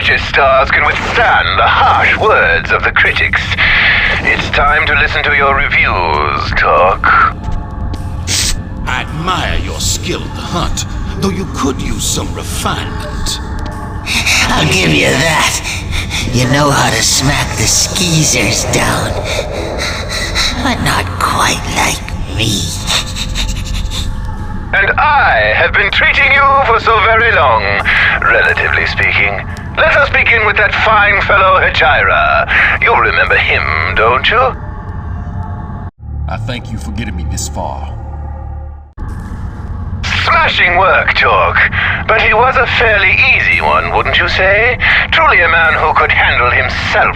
precious stars can withstand the harsh words of the critics. It's time to listen to your reviews, Talk. I admire your skill at the hunt, though you could use some refinement. I'll give you that. You know how to smack the skeezers down, but not quite like me. And I have been treating you for so very long, relatively speaking. Let us begin with that fine fellow Hejira. You remember him, don't you? I thank you for getting me this far. Smashing work, Talk. But he was a fairly easy one, wouldn't you say? Truly a man who could handle himself.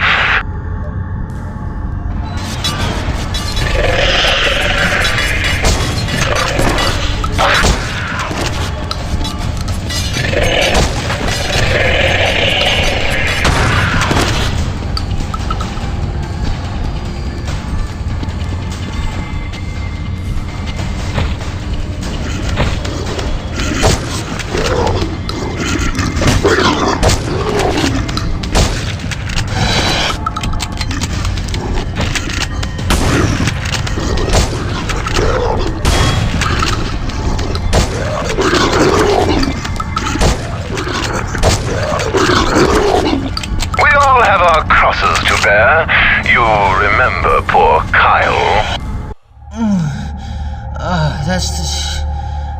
You remember poor Kyle?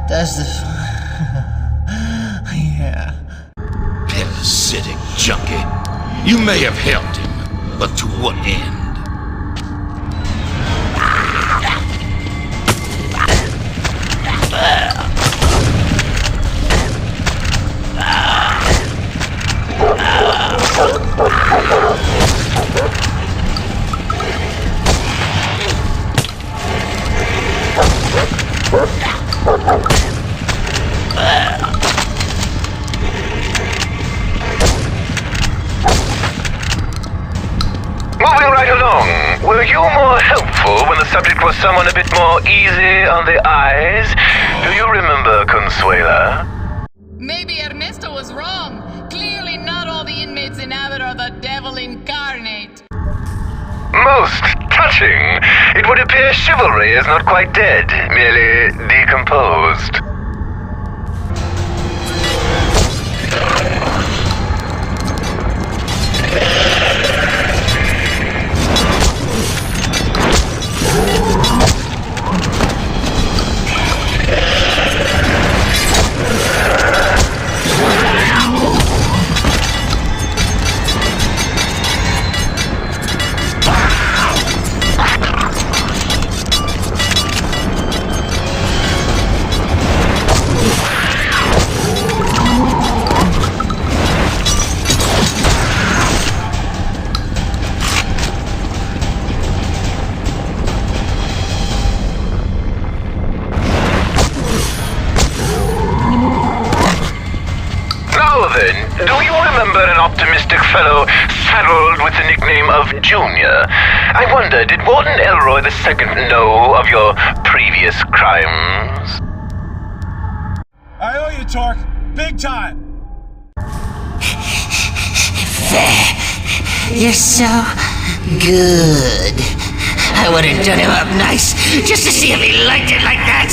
That's the... yeah. Parasitic junkie. You may have helped him, but to what end? Moving right along, were you more helpful when the subject was someone a bit more easy on the eyes? Do you remember Consuela? Maybe Ernesto was wrong. Clearly not all the inmates in Abbott are the devil incarnate. Most touching. It would appear chivalry is not quite dead, merely decomposed. Do you remember an optimistic fellow saddled with the nickname of Junior? I wonder, did Warden Elroy II know of your previous crimes? I owe you, Torque. Big time. You're so good. I would have done him up nice, just to see if he liked it like that.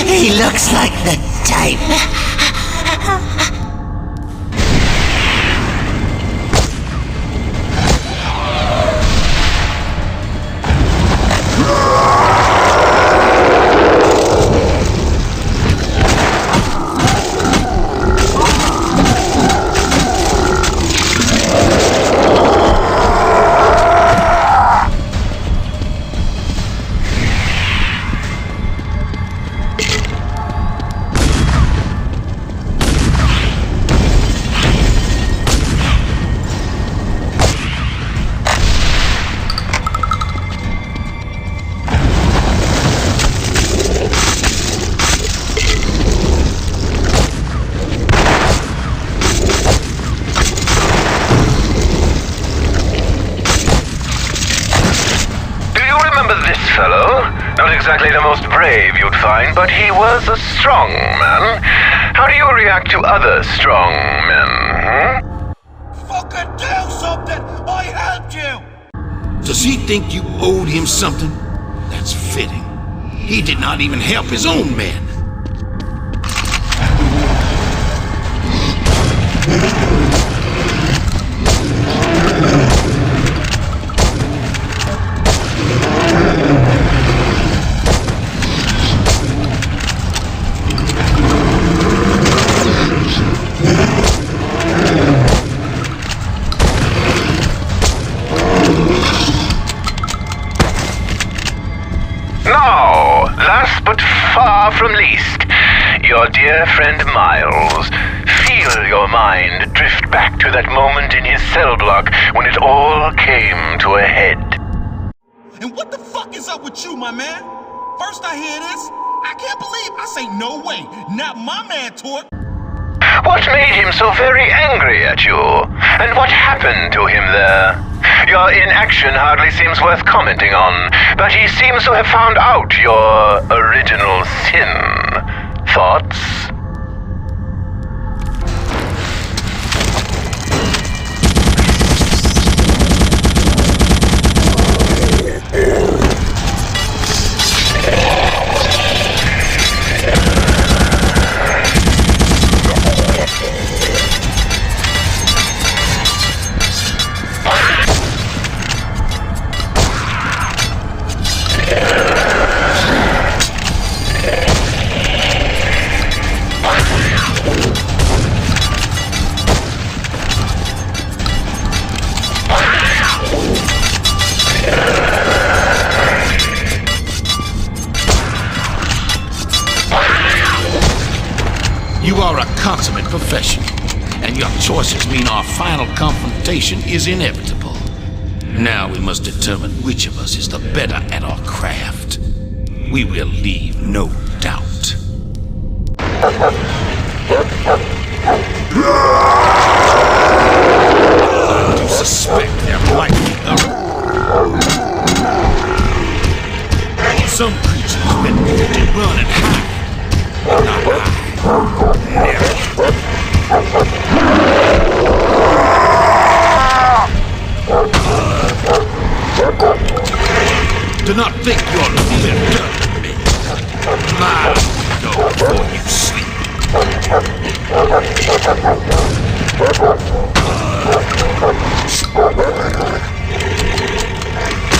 He looks like the type. Not exactly the most brave you'd find, but he was a strong man. How do you react to other strong men? fucking do something! I helped you! Does he think you owed him something? That's fitting. He did not even help his own men. Now, last but far from least, your dear friend Miles. Feel your mind drift back to that moment in his cell block when it all came to a head. And what the fuck is up with you, my man? First I hear this, I can't believe I say no way, not my man Torque. What made him so very angry at you? And what happened to him there? Your inaction hardly seems worth commenting on, but he seems to have found out your original sin. Thoughts? You are a consummate professional, and your choices mean our final confrontation is inevitable. Now we must determine which of us is the better at our craft. We will leave no doubt. I do suspect there might be some creatures that moved and run and hide. Not I. Do not think you're looking done with me. Mine go before you sleep.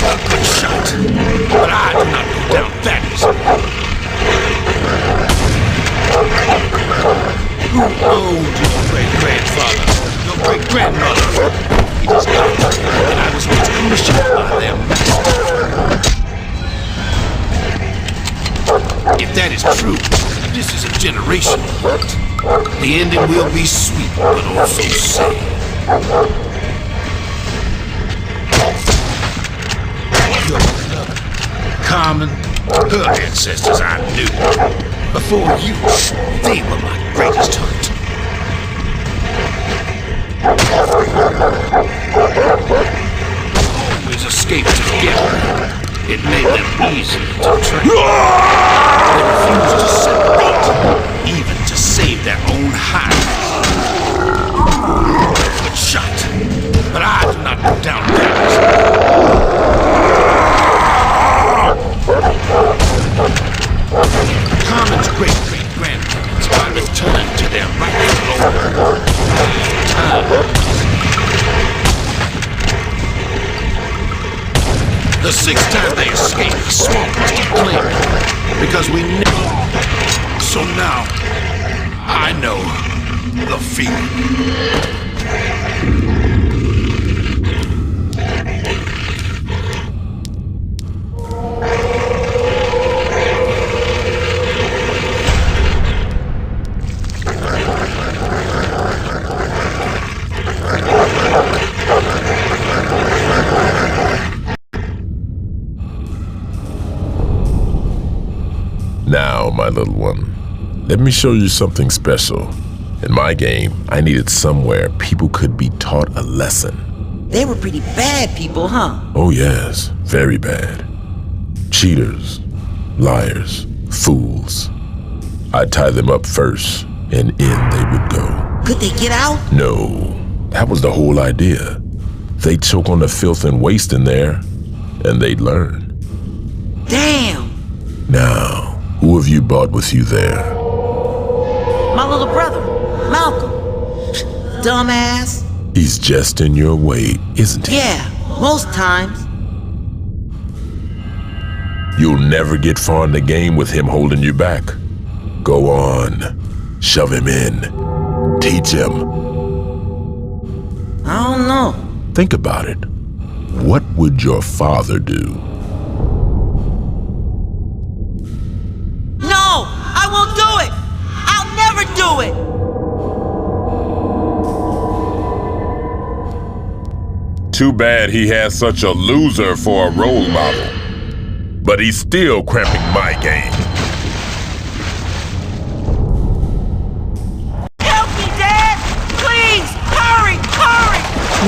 A good shot, but I do not go down that easy. Who owned your great-grandfather, your great-grandmother? It is not, and I was once commissioned by their master. If that is true, this is a generational event. The ending will be sweet, but also sad. Your mother, Carmen, her ancestors I knew. Before you, they were my greatest hunt. Always escaped together. It made them easy to track. They refused to separate, even to save their own hides. Good shot, but I do not go down Carmen's great-great-grandparents are returned to their rightful owner. The sixth time they escaped, the swamp must have claimed it, because we knew. So now, I know the feeling. Now, my little one, let me show you something special. In my game, I needed somewhere people could be taught a lesson. They were pretty bad people, huh? Oh yes, very bad. Cheaters, liars, fools. I'd tie them up first, and in they would go. Could they get out? No, That was the whole idea. They'd choke on the filth and waste in there, and they'd learn. Damn! Now, who have you brought with you there? My little brother, Malcolm. Dumbass. He's just in your way, isn't he? Yeah, most times. You'll never get far in the game with him holding you back. Go on. Shove him in. Teach him. I don't know. Think about it. What would your father do? No! I won't do it! I'll never do it! Too bad he has such a loser for a role model. But he's still cramping my game. Help me, Dad! Please! Hurry! Hurry!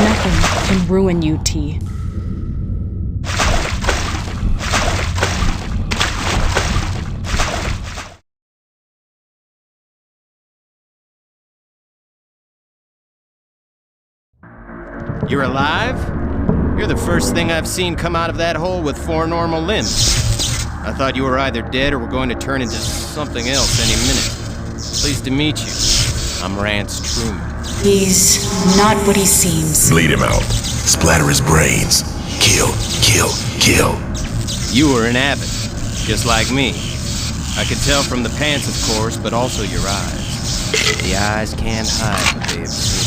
Nothing can ruin you, T. You're alive? You're the first thing I've seen come out of that hole with 4 normal limbs. I thought you were either dead or were going to turn into something else any minute. Pleased to meet you. I'm Rance Truman. He's not what he seems. Bleed him out. Splatter his brains. Kill, kill, kill. You were an abbot, just like me. I could tell from the pants, of course, but also your eyes. The eyes can't hide what they have seen.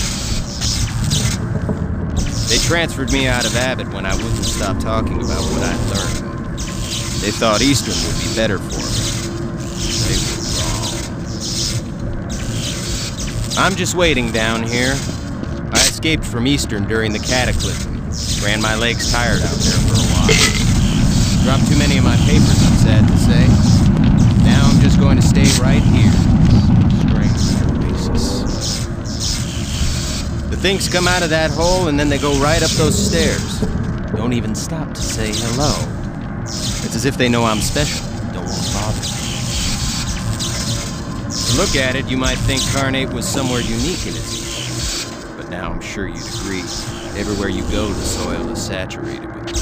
They transferred me out of Abbott when I wouldn't stop talking about what I'd learned. They thought Eastern would be better for me. They were wrong. I'm just waiting down here. I escaped from Eastern during the Cataclysm. Ran my legs tired out there for a while. Dropped too many of my papers, I'm sad to say. Now I'm just going to stay right here. Strange oasis. The things come out of that hole and then they go right up those stairs. Don't even stop to say hello. It's as if they know I'm special. Don't want to bother me. To look at it, you might think Carnate was somewhere unique in its evil. But now I'm sure you'd agree. Everywhere you go, the soil is saturated with it.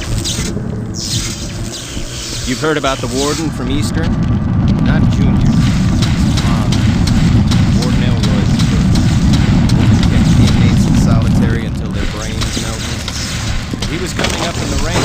You've heard about the Warden from Eastern? Not Junior. His father. Warden Elroy the first. Warden kept the inmates in solitary until their brains melted. He was coming up in the rain.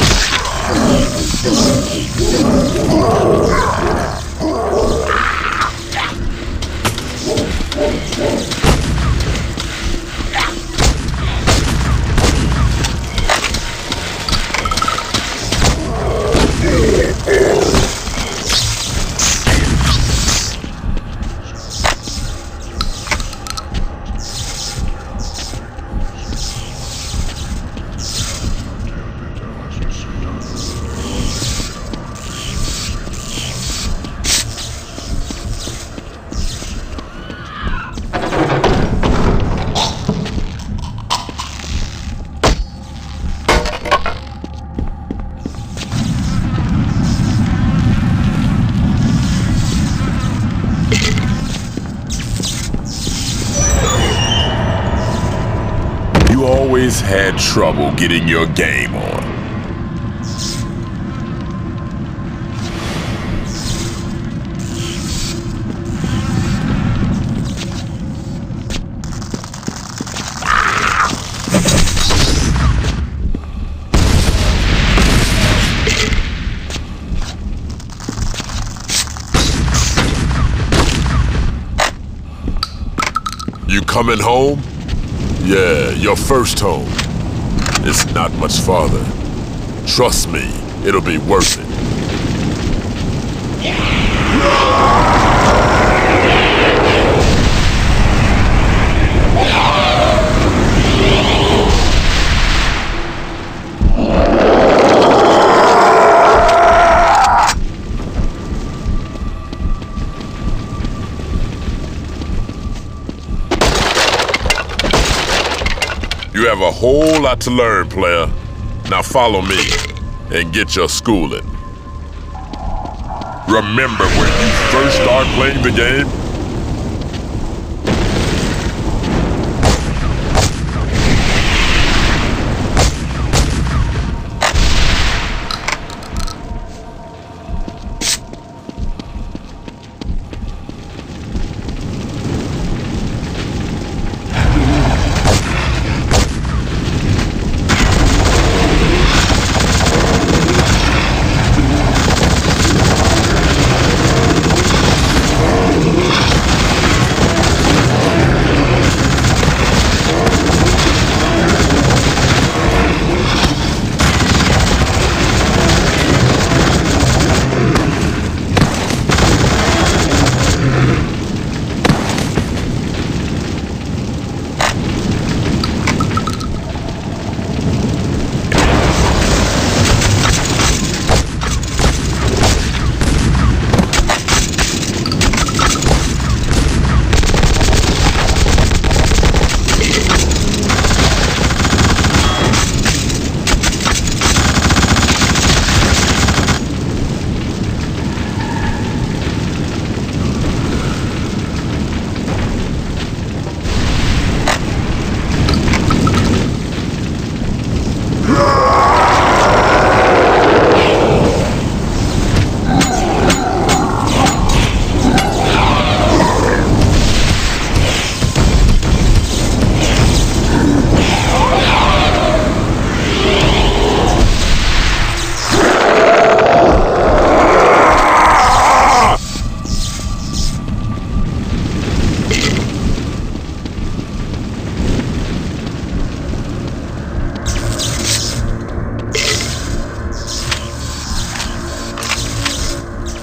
You always had trouble getting your game on. You coming home? Yeah, your first home. It's not much farther. Trust me, it'll be worth it. You have a whole lot to learn, player. Now follow me and get your schooling. Remember when you first start playing the game?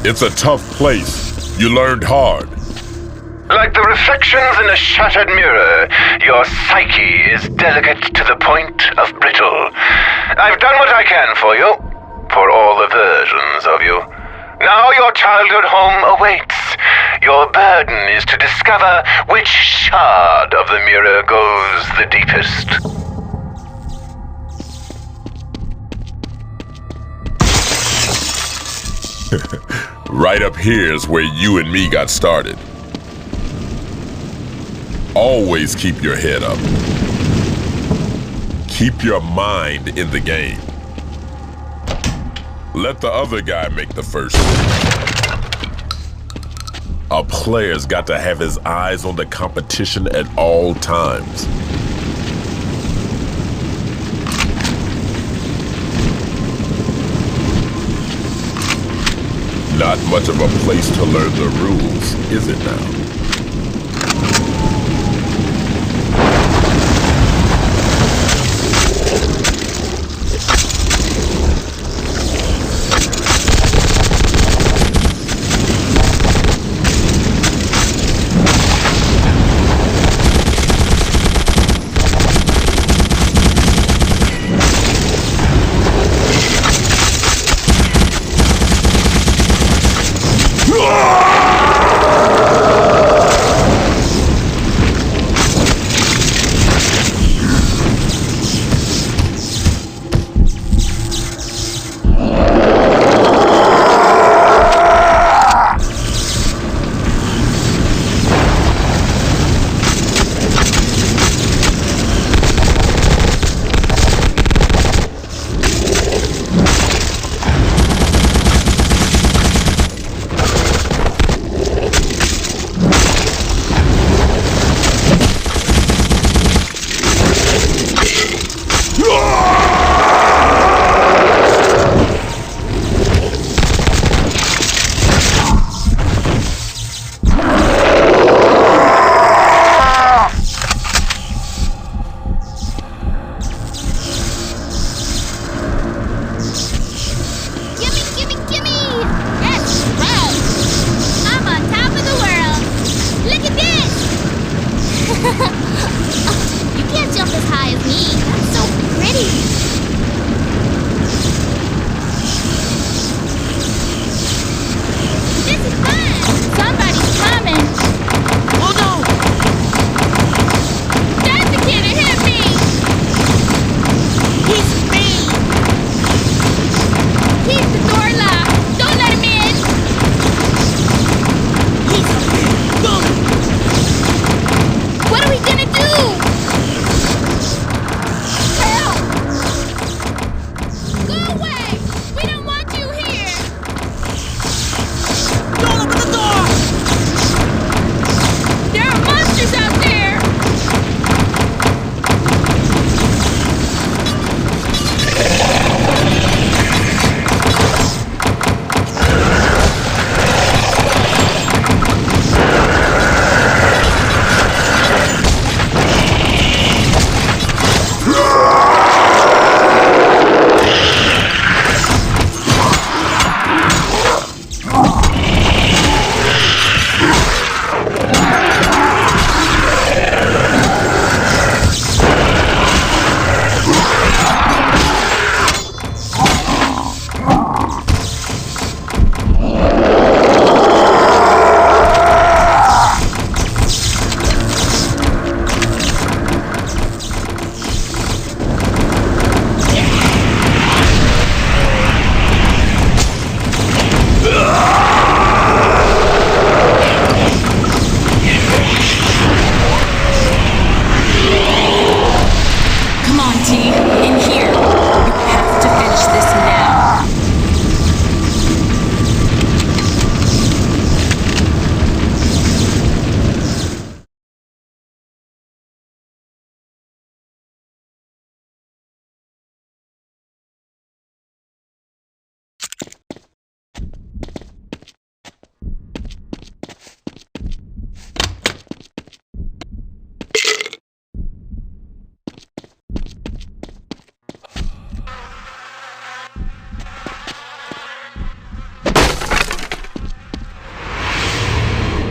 It's a tough place. You learned hard. Like the reflections in a shattered mirror, your psyche is delicate to the point of brittle. I've done what I can for you, for all the versions of you. Now your childhood home awaits. Your burden is to discover which shard of the mirror goes the deepest. Right up here is where you and me got started. Always keep your head up. Keep your mind in the game. Let the other guy make the first move. A player's got to have his eyes on the competition at all times. Not much of a place to learn the rules, is it now?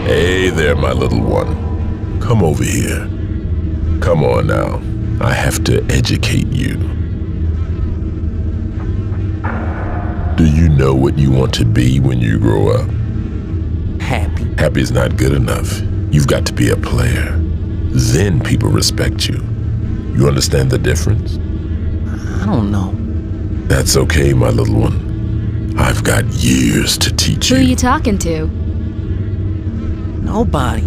Hey there, my little one. Come over here. Come on now. I have to educate you. Do you know what you want to be when you grow up? Happy. Happy is not good enough. You've got to be a player. Then people respect you. You understand the difference? I don't know. That's okay, my little one. I've got years to teach Who you. are you talking to? Nobody.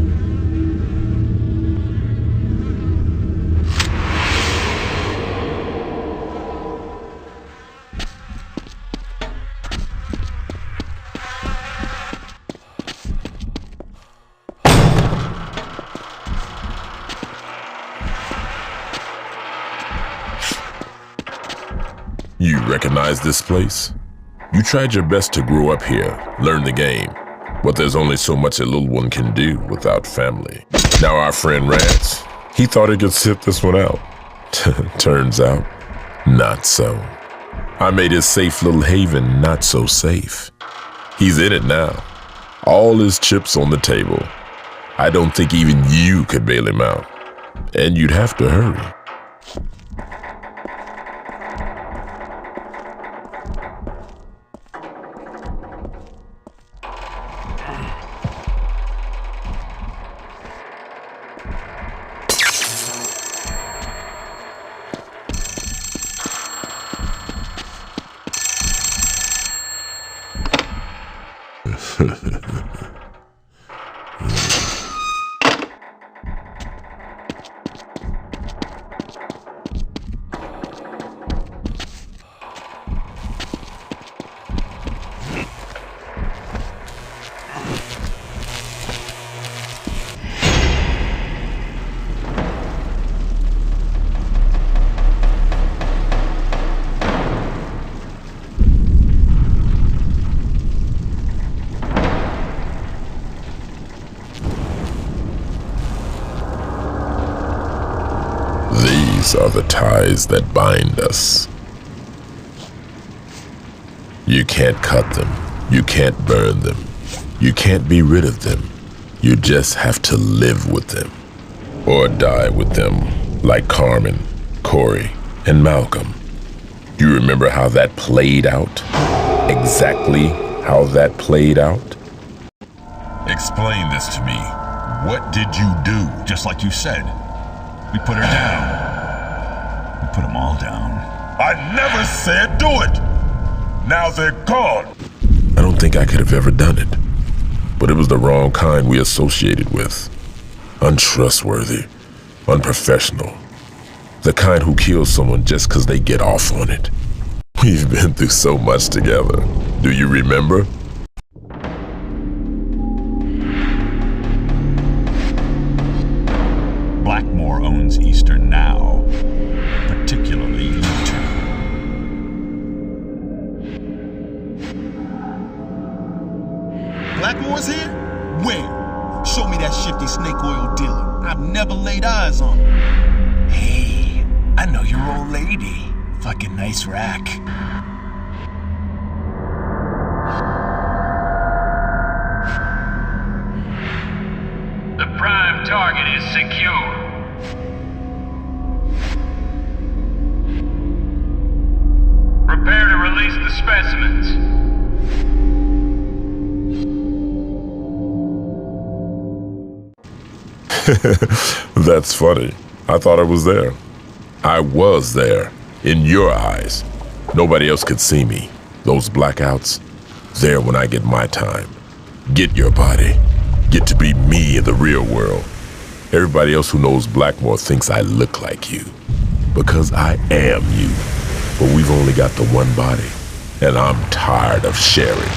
You recognize this place? You tried your best to grow up here, learn the game, but there's only so much a little one can do without family. Now our friend Rance, he thought he could sit this one out. Turns out, not so. I made his safe little haven not so safe. He's in it now. All his chips on the table. I don't think even you could bail him out. And you'd have to hurry. These are the ties that bind us. You can't cut them. You can't burn them. You can't be rid of them. You just have to live with them. Or die with them, like Carmen, Corey, and Malcolm. You remember how that played out? Exactly how that played out? Explain this to me. What did you do? Just like you said. We put her down. We put them all down. I never said do it! Now they're gone. I don't think I could have ever done it. But it was the wrong kind we associated with. Untrustworthy, unprofessional. The kind who kills someone just because they get off on it. We've been through so much together. Do you remember? Blackmore owns Eastern now. Particularly you two. Blackmore's here? Where? Show me that shifty snake oil dealer. I've never laid eyes on him. Hey, I know your old lady. Fucking nice rack. The prime target is secure. Prepare to release the specimens. That's funny. I thought I was there. I was there. In your eyes. Nobody else could see me. Those blackouts, there when I get my time. Get your body. Get to be me in the real world. Everybody else who knows Blackmore thinks I look like you. Because I am you. But we've only got the one body. And I'm tired of sharing.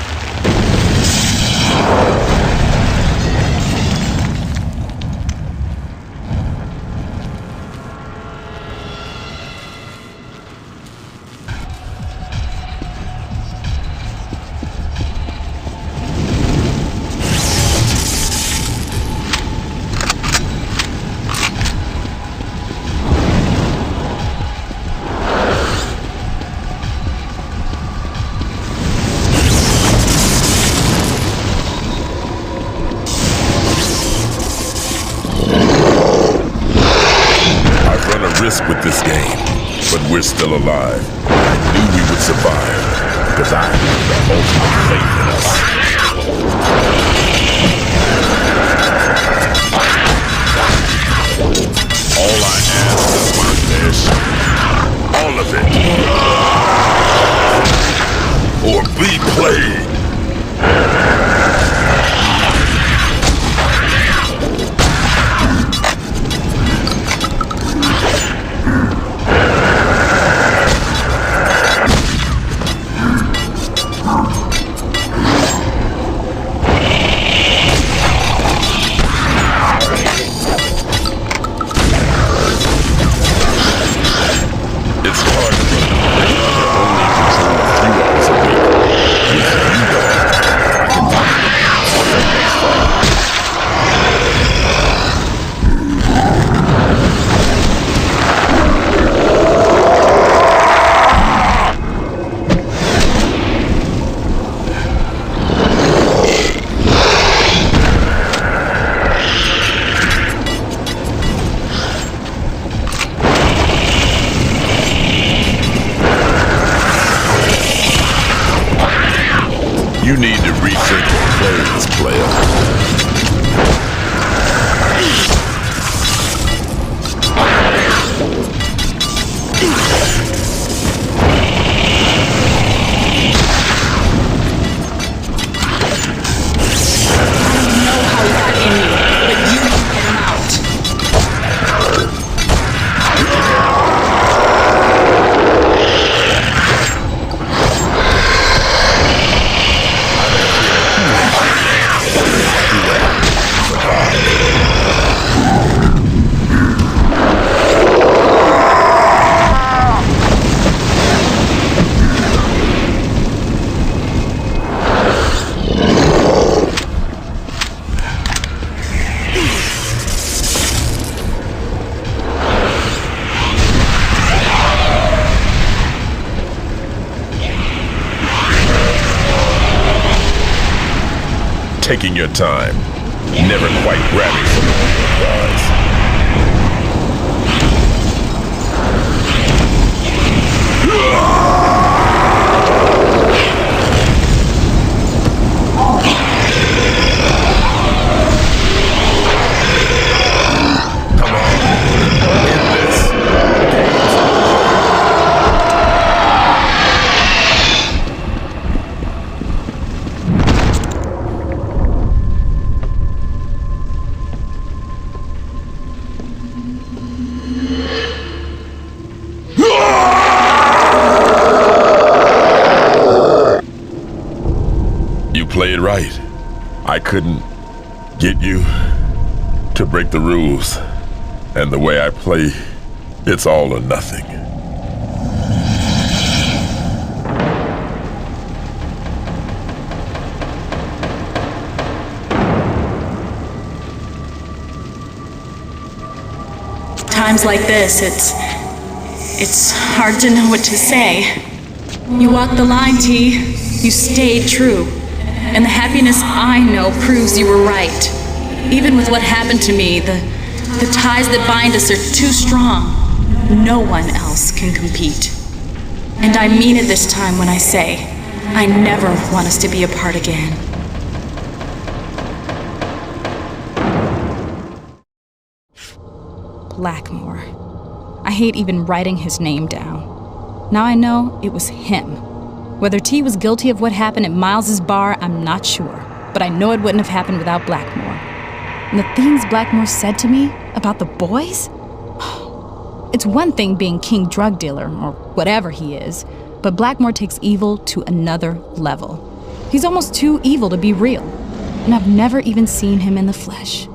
risk with this game, but we're still alive. I knew we would survive, because I have the ultimate faith in us. All I ask is my fish. All of it. Or be played. You need to rethink your plans, player. Taking your time, never quite grabbing for the prize. Come on, end this. You played right. I couldn't get you to break the rules. And the way I play, it's all or nothing. Times like this, it's hard to know what to say. You walked the line, T. You stayed true. And the happiness I know proves you were right. Even with what happened to me, the ties that bind us are too strong. No one else can compete. And I mean it this time when I say, I never want us to be apart again. Blackmore. I hate even writing his name down. Now I know it was him. Whether T was guilty of what happened at Miles's bar, I'm not sure. But I know it wouldn't have happened without Blackmore. And the things Blackmore said to me about the boys? It's one thing being king drug dealer, or whatever he is, but Blackmore takes evil to another level. He's almost too evil to be real. And I've never even seen him in the flesh.